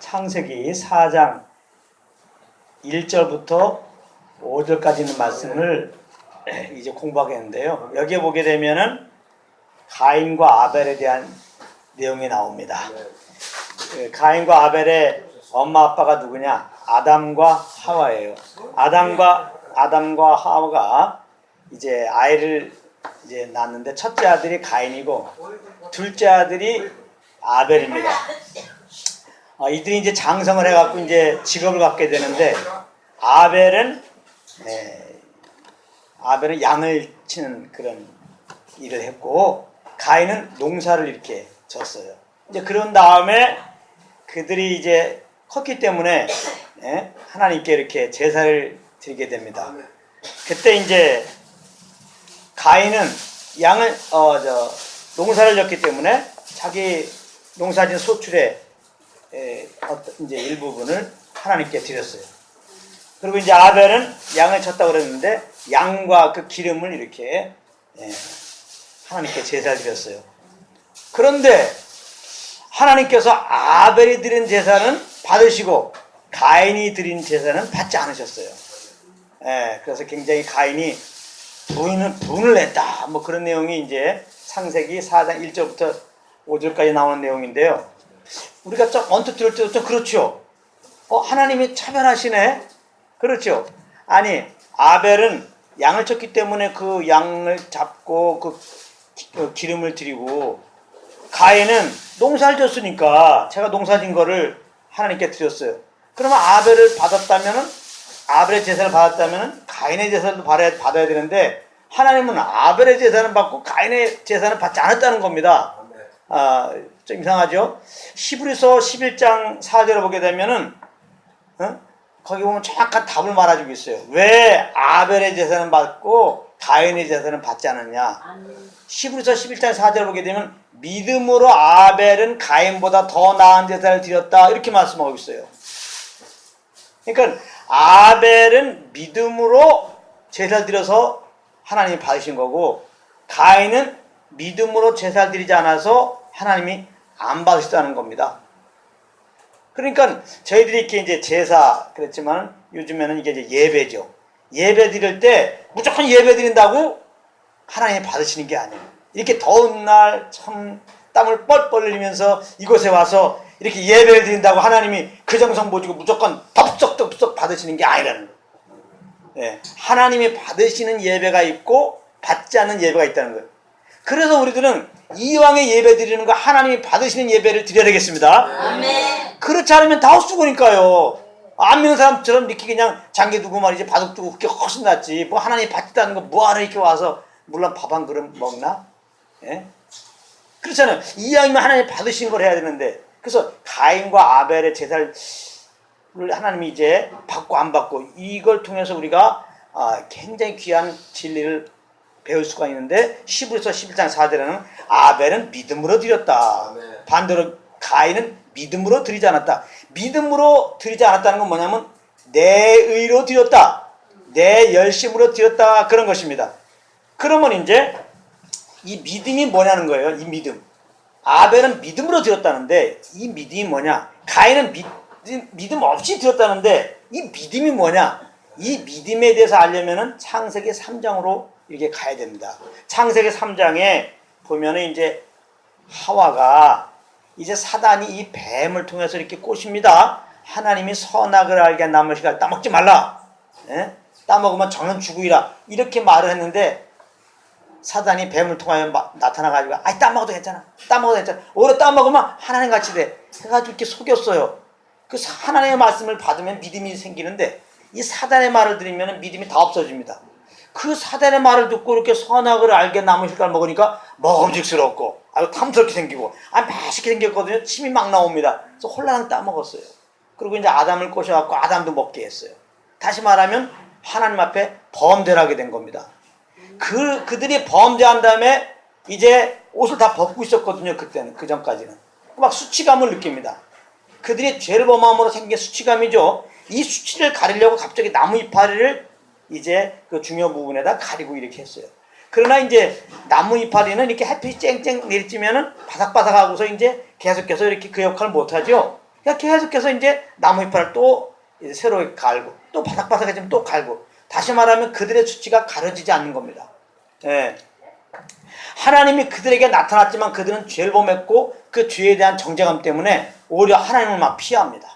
창세기 4장 1절부터 5절까지 있는 말씀을 이제 공부하겠는데요. 여기에 보게 되면은 가인과 아벨에 대한 내용이 나옵니다. 가인과 아벨의 엄마 아빠가 누구냐? 아담과 하와예요. 아담과 하와가 이제 아이를 이제 낳았는데 첫째 아들이 가인이고 둘째 아들이 아벨입니다. 이들이 이제 장성을 해갖고 이제 직업을 갖게 되는데 아벨은 양을 치는 그런 일을 했고 가인은 농사를 이렇게 졌어요. 이제 그런 다음에 그들이 이제 컸기 때문에 하나님께 이렇게 제사를 드리게 됩니다. 그때 이제 가인은 농사를 졌기 때문에 자기 농사진 소출의 이제 일부분을 하나님께 드렸어요. 그리고 이제 아벨은 양을 쳤다고 그랬는데 양과 그 기름을 이렇게 하나님께 제사를 드렸어요. 그런데 하나님께서 아벨이 드린 제사는 받으시고 가인이 드린 제사는 받지 않으셨어요. 그래서 굉장히 가인이 분을 냈다. 뭐 그런 내용이 이제 창세기 4장 1절부터 5절까지 나오는 내용인데요. 우리가 좀 언뜻 들을 때도 좀 그렇죠. 하나님이 차별하시네. 그렇죠. 아니 아벨은 양을 쳤기 때문에 그 양을 잡고 그 기름을 드리고 가인은 농사를 졌으니까 제가 농사진 거를 하나님께 드렸어요. 그러면 아벨의 제사를 받았다면 가인의 제사도 받아야 되는데 하나님은 아벨의 제사는 받고 가인의 제사는 받지 않았다는 겁니다. 좀 이상하죠? 히브리서 11장 4절을 보게 되면은 거기 보면 정확한 답을 말해주고 있어요. 왜 아벨의 제사는 받고 가인의 제사는 받지 않았냐? 히브리서 11장 4절을 보게 되면 믿음으로 아벨은 가인보다 더 나은 제사를 드렸다 이렇게 말씀하고 있어요. 그러니까 아벨은 믿음으로 제사를 드려서 하나님이 받으신 거고 가인은 믿음으로 제사를 드리지 않아서 하나님이 안 받으셨다는 겁니다. 그러니까 저희들이 이렇게 이제 제사 그랬지만 요즘에는 이게 이제 예배죠. 예배 드릴 때 무조건 예배 드린다고 하나님이 받으시는 게 아니에요. 이렇게 더운 날 참 땀을 뻘뻘 흘리면서 이곳에 와서 이렇게 예배를 드린다고 하나님이 그 정성 보시고 무조건 덥석 받으시는 게 아니라는 거예요. 하나님이 받으시는 예배가 있고 받지 않는 예배가 있다는 거예요. 그래서 우리들은 이왕에 예배 드리는 거 하나님이 받으시는 예배를 드려야 되겠습니다. 아멘. 그렇지 않으면 다 헛수고니까요. 안 믿는 사람처럼 이렇게 그냥 장기 두고 말이지 바둑 두고 그게 훨씬 낫지. 뭐 하나님이 받지도 않는 거 뭐하러 이렇게 와서 물론 밥 한 그릇 먹나? 그렇잖아요. 이왕이면 하나님이 받으신 걸 해야 되는데 그래서 가인과 아벨의 제사를 하나님이 이제 받고 안 받고 이걸 통해서 우리가 굉장히 귀한 진리를 배울 수가 있는데 히브리서 11장 4절에는 아벨은 믿음으로 드렸다. 반대로 가인은 믿음으로 드리지 않았다. 믿음으로 드리지 않았다는 건 뭐냐면 내 의로 드렸다. 내 열심으로 드렸다. 그런 것입니다. 그러면 이제 이 믿음이 뭐냐는 거예요. 이 믿음. 아벨은 믿음으로 드렸다는데 이 믿음이 뭐냐? 가인은 믿음 없이 드렸다는데 이 믿음이 뭐냐? 이 믿음에 대해서 알려면은 창세기 3장으로 이렇게 가야 됩니다. 창세기 3장에 보면은 이제 하와가 이제 사단이 이 뱀을 통해서 이렇게 꼬십니다. 하나님이 선악을 알게 한 나무를 따먹지 말라. 따먹으면 정은 죽으리라. 이렇게 말을 했는데 사단이 뱀을 통하여 나타나가지고 따먹어도 괜찮아. 오히려 따먹으면 하나님 같이 돼. 해가지고 이렇게 속였어요. 그 하나님의 말씀을 받으면 믿음이 생기는데 이 사단의 말을 들으면 믿음이 다 없어집니다. 그 사단의 말을 듣고 이렇게 선악을 알게 나무 실과를 먹으니까 먹음직스럽고 아주 탐스럽게 생기고 맛있게 생겼거든요. 침이 막 나옵니다. 그래서 홀라당 따먹었어요. 그리고 이제 아담을 꼬셔갖고 아담도 먹게 했어요. 다시 말하면 하나님 앞에 범죄를 하게 된 겁니다. 그들이 범죄한 다음에 이제 옷을 다 벗고 있었거든요. 그때는, 그 전까지는. 막 수치감을 느낍니다. 그들이 죄를 범함으로 생긴 수치감이죠. 이 수치를 가리려고 갑자기 나무 이파리를 이제 그 중요 부분에다 가리고 이렇게 했어요. 그러나 이제 나무 이파리는 이렇게 햇빛이 쨍쨍 내리쬐면은 바삭바삭하고서 이제 계속해서 이렇게 그 역할을 못하죠. 그러니까 계속해서 이제 나무 이파를 또 이제 새로 갈고 또 바삭바삭해지면 또 갈고, 다시 말하면 그들의 수치가 가려지지 않는 겁니다. 예. 하나님이 그들에게 나타났지만 그들은 죄를 범했고 그 죄에 대한 정죄감 때문에 오히려 하나님을 막 피합니다.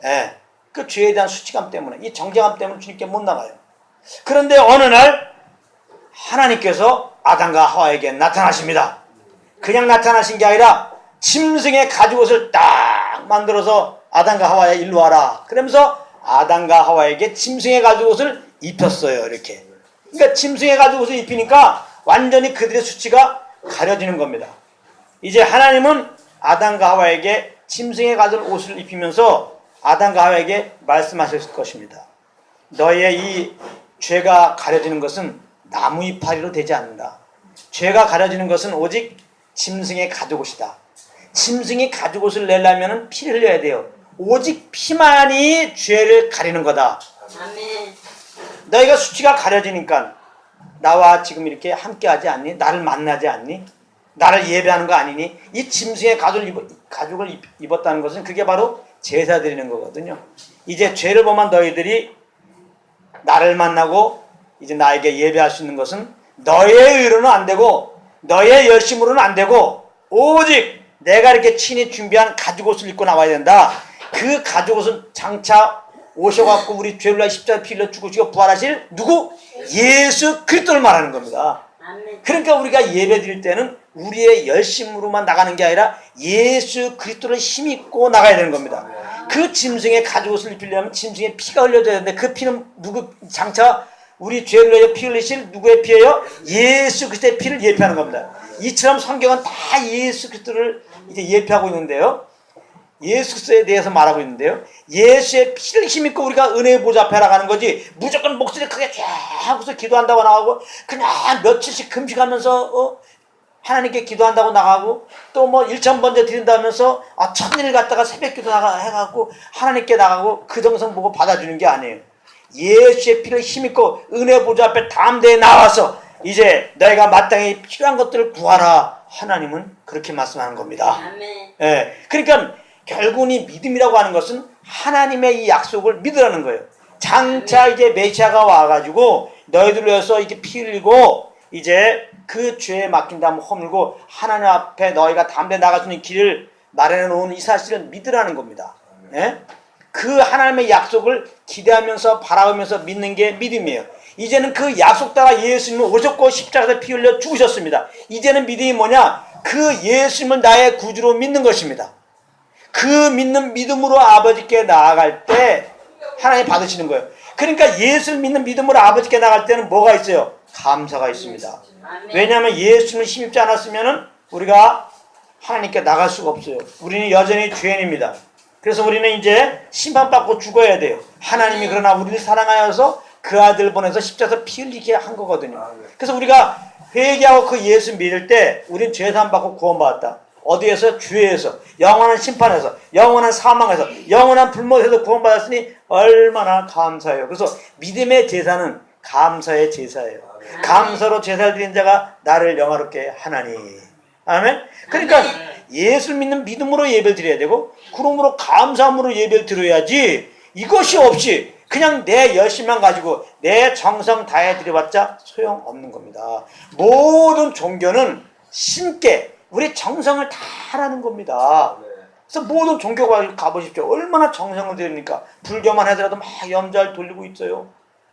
예. 그 죄에 대한 수치감 때문에, 이 정죄감 때문에 주님께 못 나가요. 그런데 어느 날 하나님께서 아담과 하와에게 나타나십니다. 그냥 나타나신 게 아니라 짐승의 가죽옷을 딱 만들어서 아담과 하와에 일로 와라 그러면서 아담과 하와에게 짐승의 가죽옷을 입혔어요. 이렇게. 그러니까 짐승의 가죽옷을 입히니까 완전히 그들의 수치가 가려지는 겁니다. 이제 하나님은 아담과 하와에게 짐승의 가죽옷을 입히면서 아담과 하와에게 말씀하셨을 것입니다. 너희의 이 죄가 가려지는 것은 나무 이파리로 되지 않는다. 죄가 가려지는 것은 오직 짐승의 가죽옷이다. 짐승이 가죽옷을 내려면 피를 흘려야 돼요. 오직 피만이 죄를 가리는 거다. 아멘. 너희가 수치가 가려지니까 나와 지금 이렇게 함께하지 않니? 나를 만나지 않니? 나를 예배하는 거 아니니? 이 짐승의 가죽을 입었다는 것은 그게 바로 제사 드리는 거거든요. 이제 죄를 범한 너희들이 나를 만나고 이제 나에게 예배할 수 있는 것은 너의 의로는 안 되고 너의 열심으로는 안 되고 오직 내가 이렇게 친히 준비한 가죽옷을 입고 나와야 된다. 그 가죽옷은 장차 오셔갖고 우리 죄를 위하여 십자가에 피 흘려 죽으시고 부활하실 누구? 예수 그리스도를 말하는 겁니다. 그러니까 우리가 예배 드릴 때는 우리의 열심으로만 나가는 게 아니라 예수 그리스도를 힘입고 나가야 되는 겁니다. 그 짐승의 가죽옷을 입히려면 짐승의 피가 흘려져야 되는데 그 피는 누구? 장차 우리 죄를 위하여 피 흘리실 누구의 피예요? 예수 그리스도의 피를 예표하는 겁니다. 이처럼 성경은 다 예수 그리스도를 이제 예표하고 있는데요. 예수 그리스도에 대해서 말하고 있는데요. 예수의 피를 힘입고 우리가 은혜의 보좌 앞에 나가는 거지, 무조건 목소리 크게 쫙 하고서 기도한다고 나가고 그냥 며칠씩 금식하면서 하나님께 기도한다고 나가고 또 뭐 일천번제 드린다면서 천일 갔다가 새벽기도 해가고 하나님께 나가고 그 정성 보고 받아주는 게 아니에요. 예수의 피를 힘입고 은혜 보좌 앞에 담대히 나와서 이제 너희가 마땅히 필요한 것들을 구하라. 하나님은 그렇게 말씀하는 겁니다. 예, 그러니까 결국은 이 믿음이라고 하는 것은 하나님의 이 약속을 믿으라는 거예요. 장차 이제 메시아가 와가지고 너희들을 위해서 이렇게 피 흘리고 이제 그 죄에 맡긴 다음 허물고 하나님 앞에 너희가 담대히 나갈 수 있는 길을 마련해 놓은 이 사실을 믿으라는 겁니다. 예? 그 하나님의 약속을 기대하면서 바라보면서 믿는 게 믿음이에요. 이제는 그 약속 따라 예수님은 오셨고 십자가에서 피 흘려 죽으셨습니다. 이제는 믿음이 뭐냐? 그 예수님을 나의 구주로 믿는 것입니다. 그 믿는 믿음으로 아버지께 나아갈 때 하나님 받으시는 거예요. 그러니까 예수를 믿는 믿음으로 아버지께 나갈 때는 뭐가 있어요? 감사가 있습니다. 왜냐하면 예수님을 힘입지 않았으면 우리가 하나님께 나갈 수가 없어요. 우리는 여전히 죄인입니다. 그래서 우리는 이제 심판받고 죽어야 돼요. 하나님이 그러나 우리를 사랑하여서 그 아들 보내서 십자가에서 피 흘리게 한 거거든요. 그래서 우리가 회개하고 그 예수 믿을 때 우리는 죄사함 받고 구원받았다. 어디에서? 죄에서, 영원한 심판에서, 영원한 사망에서, 영원한 불못에서 구원받았으니 얼마나 감사해요. 그래서 믿음의 제사는 감사의 제사예요. 감사로 제사를 드린 자가 나를 영화롭게 하나니. 아멘? 그러니까 예수를 믿는 믿음으로 예배를 드려야 되고 그러므로 감사함으로 예배를 드려야지, 이것이 없이 그냥 내 열심만 가지고 내 정성 다해 드려봤자 소용없는 겁니다. 모든 종교는 신께 우리 정성을 다하라는 겁니다. 그래서 모든 종교가 가보십시오. 얼마나 정성을 들이니까. 불교만 하더라도 막 염잘 돌리고 있어요.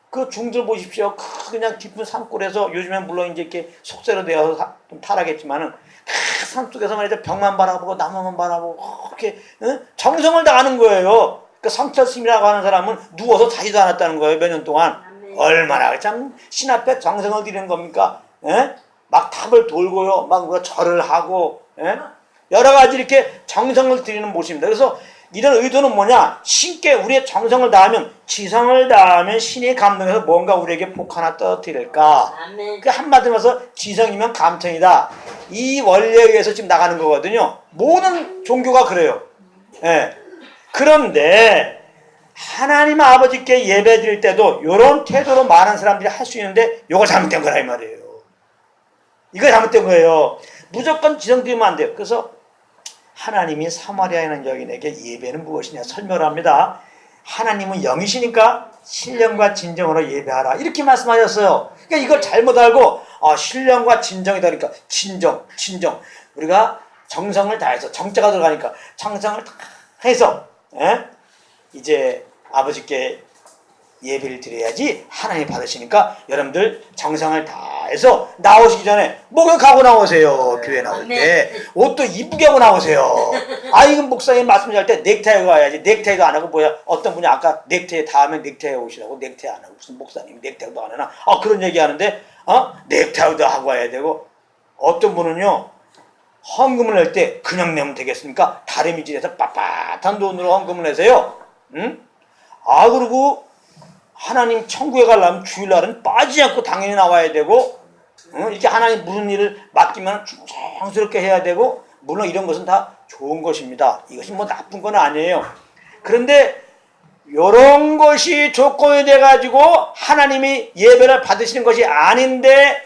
그 중들 보십시오. 그냥 깊은 산골에서, 요즘엔 물론 이제 이렇게 속세로 되어서 좀 타락했지만은 그 산속에서 말이죠. 벽만 바라보고 나무만 바라보고 그렇게 정성을 다하는 거예요. 그 성철스님이라고 하는 사람은 누워서 자지도 않았다는 거예요. 몇 년 동안. 얼마나 참 신 앞에 정성을 들이는 겁니까? 에? 막 탑을 돌고요. 막 우리가 절을 하고, 여러 가지 이렇게 정성을 들이는 모습입니다. 그래서 이런 의도는 뭐냐? 신께 우리의 정성을 다하면, 지성을 다하면 신이 감동해서 뭔가 우리에게 복 하나 떠드릴까? 그 한마디로 해서 지성이면 감청이다. 이 원리에 의해서 지금 나가는 거거든요. 모든 종교가 그래요. 예. 그런데 하나님 아버지께 예배 드릴 때도 이런 태도로 많은 사람들이 할 수 있는데 이거 잘못된 거라 이 말이에요. 이거 잘못된 거예요. 무조건 지성 드리면 안 돼요. 그래서 하나님이 사마리아에 있는 여인에게 예배는 무엇이냐 설명을 합니다. 하나님은 영이시니까 신령과 진정으로 예배하라 이렇게 말씀하셨어요. 그러니까 이걸 잘못 알고 신령과 진정이다 그러니까 진정 우리가 정성을 다해서 정자가 들어가니까 정성을 다해서 이제 아버지께 예배를 드려야지 하나님 받으시니까 여러분들 정성을 다해서 나오시기 전에 목욕하고 나오세요. 교회 나올 때 옷도 이쁘게 하고 나오세요. 이건 목사님 말씀 잘 때 넥타이가 와야지. 넥타이도 안 하고 뭐야 어떤 분이 아까 넥타이 다 하면 넥타이 오시라고 넥타이 안 하고 무슨 목사님이 넥타이도 안 하나 그런 얘기 하는데 넥타이도 하고 와야 되고 어떤 분은요 헌금을 낼 때 그냥 내면 되겠습니까? 다리미 질에서 빳빳한 돈으로 헌금을 내세요. 그리고 하나님 천국에 가려면 주일날은 빠지지 않고 당연히 나와야 되고 이렇게 하나님 무슨 일을 맡기면 충성스럽게 해야 되고 물론 이런 것은 다 좋은 것입니다. 이것이 뭐 나쁜 건 아니에요. 그런데 이런 것이 조건이 돼가지고 하나님이 예배를 받으시는 것이 아닌데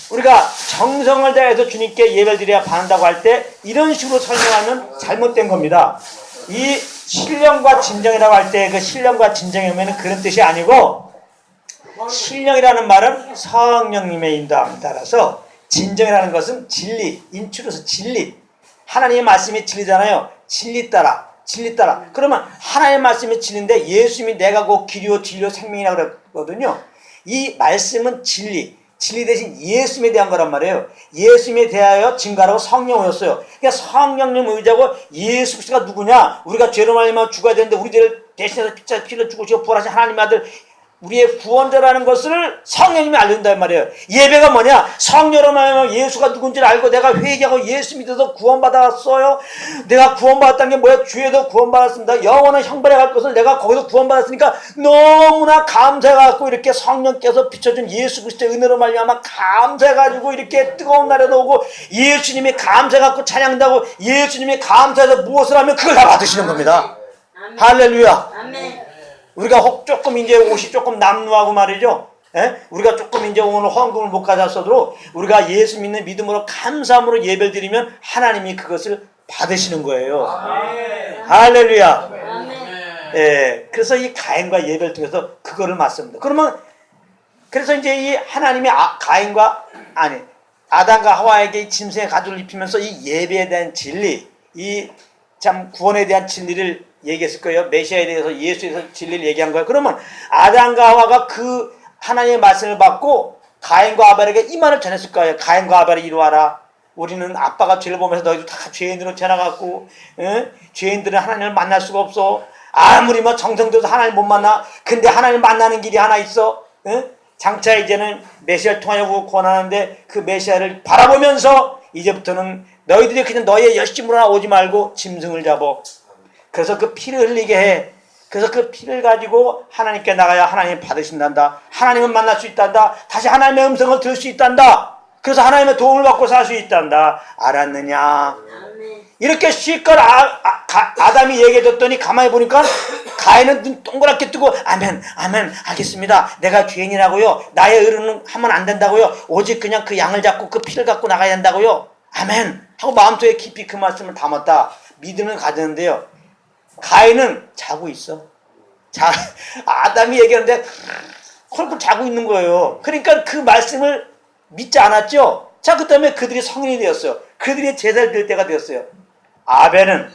우리가 정성을 다해서 주님께 예배를 드려야 받는다고 할 때 이런 식으로 설명하면 잘못된 겁니다. 이 신령과 진정이라고 할 때 그 신령과 진정이면 그런 뜻이 아니고 신령이라는 말은 성령님의 인도함에 따라서 진정이라는 것은 진리, 인출로서 진리. 하나님의 말씀이 진리잖아요. 진리 따라. 그러면 하나님의 말씀이 진리인데 예수님이 내가 곧 길이요 진리요 생명이라고 그랬거든요. 이 말씀은 진리 대신 예수님에 대한 거란 말이에요. 예수님에 대하여 증가하고 성령이었어요. 그러니까 성령님 의지하고 예수 그리스도가 누구냐? 우리가 죄로 말미암아 죽어야 되는데 우리들을 대신해서 피를 주고 부활하신 하나님의 아들 우리의 구원자라는 것을 성령님이 알려준단 말이에요. 예배가 뭐냐? 성령으로 말하면 예수가 누군지를 알고 내가 회개하고 예수 믿어서 구원받았어요. 내가 구원받았다는 게 뭐야? 주에도 구원받았습니다. 영원한 형벌에 갈 것을 내가 거기서 구원받았으니까 너무나 감사해갖고 이렇게 성령께서 비춰준 예수 그리스도의 은혜로 말미암아 감사해가지고 이렇게 뜨거운 날에도 오고 예수님이 감사해갖고 찬양다고 예수님이 감사해서 무엇을 하면 그걸 다 받으시는 겁니다. 아멘. 할렐루야. 아멘. 우리가 조금 이제 옷이 조금 남루하고 말이죠. 우리가 조금 이제 오늘 헌금을 못 가졌어도 우리가 예수 믿는 믿음으로 감사함으로 예배를 드리면 하나님이 그것을 받으시는 거예요. 아멘. 할렐루야. 아멘. 그래서 이 가인과 예배를 통해서 그거를 맞습니다. 그러면 그래서 이제 이 하나님이 아담과 하와에게 짐승의 가죽을 입히면서 이 예배에 대한 진리, 이 참 구원에 대한 진리를 얘기했을 거예요. 메시아에 대해서 예수에 대해서 진리를 얘기한 거예요. 그러면 아담과 하와가 그 하나님의 말씀을 받고 가인과 아벨에게 이 말을 전했을 거예요. 가인과 아벨이 이리 와라. 우리는 아빠가 죄를 보면서 너희도 다 죄인으로 태어나갖고 죄인들은 하나님을 만날 수가 없어. 아무리 뭐 정성들도 하나님 못 만나. 근데 하나님 만나는 길이 하나 있어. 장차 이제는 메시아를 통하여 구원하는데 그 메시아를 바라보면서 이제부터는 너희들이 그냥 너희의 열심으로나 오지 말고 짐승을 잡어. 그래서 그 피를 흘리게 해. 그래서 그 피를 가지고 하나님께 나가야 하나님 받으신단다. 하나님을 만날 수 있단다. 다시 하나님의 음성을 들을 수 있단다. 그래서 하나님의 도움을 받고 살 수 있단다. 알았느냐? 이렇게 실컷 아담이 얘기해줬더니 가만히 보니까 가인은 눈 동그랗게 뜨고 아멘 알겠습니다. 내가 죄인이라고요. 나의 의로는 하면 안 된다고요. 오직 그냥 그 양을 잡고 그 피를 갖고 나가야 된다고요. 아멘 하고 마음속에 깊이 그 말씀을 담았다. 믿음을 가졌는데요. 가인은 자고 있어. 아담이 얘기하는데 콜콜 자고 있는 거예요. 그러니까 그 말씀을 믿지 않았죠. 자, 그 다음에 그들이 성인이 되었어요. 그들이 제사를 드릴 때가 되었어요. 아벨은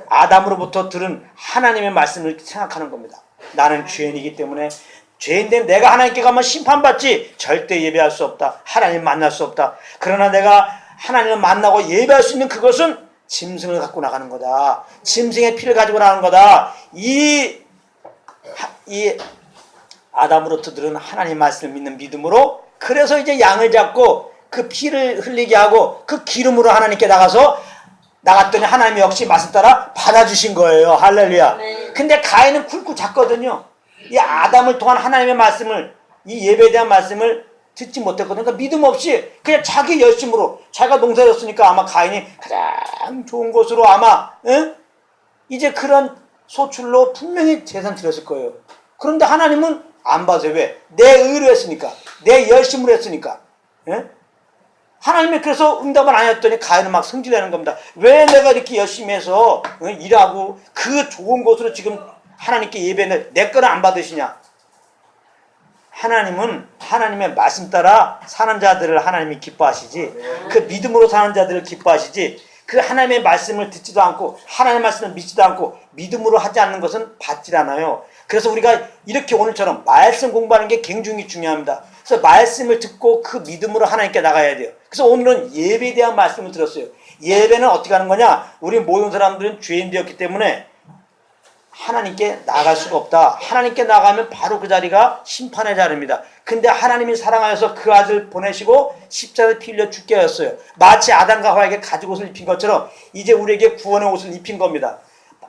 아담으로부터 들은 하나님의 말씀을 생각하는 겁니다. 나는 죄인이기 때문에 죄인된 내가 하나님께 가면 심판받지. 절대 예배할 수 없다. 하나님 만날 수 없다. 그러나 내가 하나님을 만나고 예배할 수 있는 그것은 짐승을 갖고 나가는 거다. 짐승의 피를 가지고 나가는 거다. 이 아담으로부터 들은 하나님의 말씀을 믿는 믿음으로 그래서 이제 양을 잡고 그 피를 흘리게 하고 그 기름으로 하나님께 나갔더니 하나님 역시 말씀 따라 받아주신 거예요. 할렐루야. 네. 근데 가인은 굴고 잤거든요. 이 아담을 통한 하나님의 말씀을, 이 예배에 대한 말씀을 듣지 못했거든요. 그러니까 믿음 없이 그냥 자기 열심으로 자기가 농사였으니까 아마 가인이 가장 좋은 곳으로 아마 이제 그런 소출로 분명히 재산 드렸을 거예요. 그런데 하나님은 안 봐서 왜? 내 의로 했으니까, 내 열심으로 했으니까. 하나님이 그래서 응답을 안 했더니 가인은 막 성질내는 겁니다. 왜 내가 이렇게 열심히 해서 일하고 그 좋은 곳으로 지금 하나님께 예배는 내 거는 안 받으시냐? 하나님은 하나님의 말씀 따라 사는 자들을 하나님이 기뻐하시지, 그 믿음으로 사는 자들을 기뻐하시지, 그 하나님의 말씀을 듣지도 않고 하나님의 말씀을 믿지도 않고 믿음으로 하지 않는 것은 받질 않아요. 그래서 우리가 이렇게 오늘처럼 말씀 공부하는 게 굉장히 중요합니다. 그래서 말씀을 듣고 그 믿음으로 하나님께 나가야 돼요. 그래서 오늘은 예배에 대한 말씀을 들었어요. 예배는 어떻게 하는 거냐? 우리 모든 사람들은 죄인 되었기 때문에 하나님께 나갈 수가 없다. 하나님께 나가면 바로 그 자리가 심판의 자리입니다. 근데 하나님이 사랑하여서 그 아들 보내시고 십자가에 피 흘려 죽게 하였어요. 마치 아담과 하와에게 가죽 옷을 입힌 것처럼 이제 우리에게 구원의 옷을 입힌 겁니다.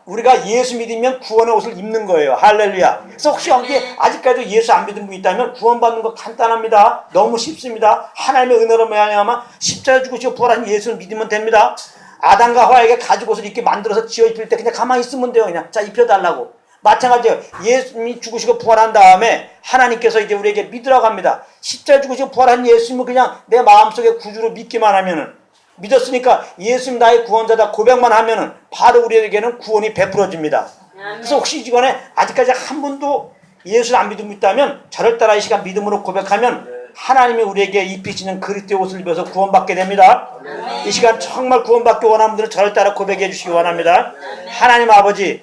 우리가 예수 믿으면 구원의 옷을 입는 거예요. 할렐루야. 그래서 혹시 여기 아직까지 예수 안 믿은 분 있다면 구원받는 거 간단합니다. 너무 쉽습니다. 하나님의 은혜로 말미암아 십자가에 죽으시고 부활하신 예수를 믿으면 됩니다. 아담과 하와에게 가죽 옷을 입게 만들어서 지어 입힐 때 그냥 가만히 있으면 돼요. 그냥 자 입혀달라고. 마찬가지예요. 예수님이 죽으시고 부활한 다음에 하나님께서 이제 우리에게 믿으라고 합니다. 십자가에 죽으시고 부활한 예수님을 그냥 내 마음속에 구주로 믿기만 하면은, 믿었으니까 예수님 나의 구원자다 고백만 하면은 바로 우리에게는 구원이 베풀어집니다. 그래서 혹시 이번에 아직까지 한 분도 예수를 안 믿고 있다면 저를 따라 이 시간 믿음으로 고백하면 하나님이 우리에게 입히시는 그리스도의 옷을 입어서 구원받게 됩니다. 이 시간 정말 구원받기 원하는 분들은 저를 따라 고백해 주시기 원합니다. 하나님 아버지,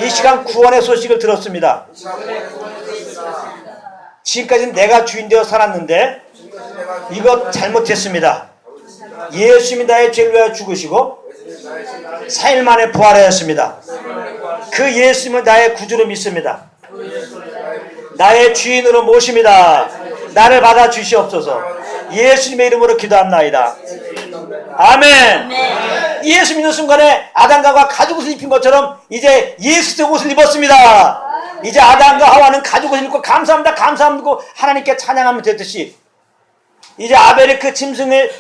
이 시간 구원의 소식을 들었습니다. 지금까지는 내가 주인 되어 살았는데 이거 잘못했습니다. 예수님이 나의 죄를 위하여 죽으시고 4일 만에 부활하였습니다. 그 예수님을 나의 구주로 믿습니다. 나의 주인으로 모십니다. 나를 받아 주시옵소서. 예수님의 이름으로 기도합나이다. 아멘. 예수 믿는 순간에 아담과 하와가 가죽 옷을 입힌 것처럼 이제 예수의 옷을 입었습니다. 이제 아담과 하와는 가죽 옷을 입고 감사합니다 감사합니다 하나님께 찬양하면 되듯이, 이제 아벨이 그 짐승을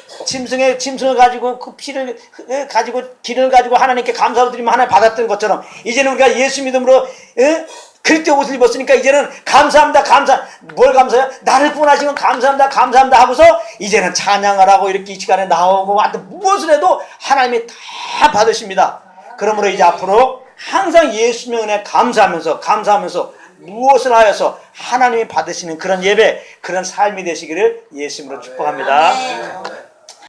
가지고 그 피를 가지고 기름을 가지고 하나님께 감사로 드리면 하나님 받았던 것처럼 이제는 우리가 예수 믿음으로 그리스도 옷을 입었으니까 이제는 감사합니다 뭘 감사해요? 나를 구원하신 건 감사합니다 하고서 이제는 찬양을 하고 이렇게 이 시간에 나오고 하여튼 무엇을 해도 하나님이 다 받으십니다. 그러므로 이제 앞으로 항상 예수님의 은혜 감사하면서 무엇을 하여서 하나님이 받으시는 그런 예배, 그런 삶이 되시기를 예수님으로 축복합니다.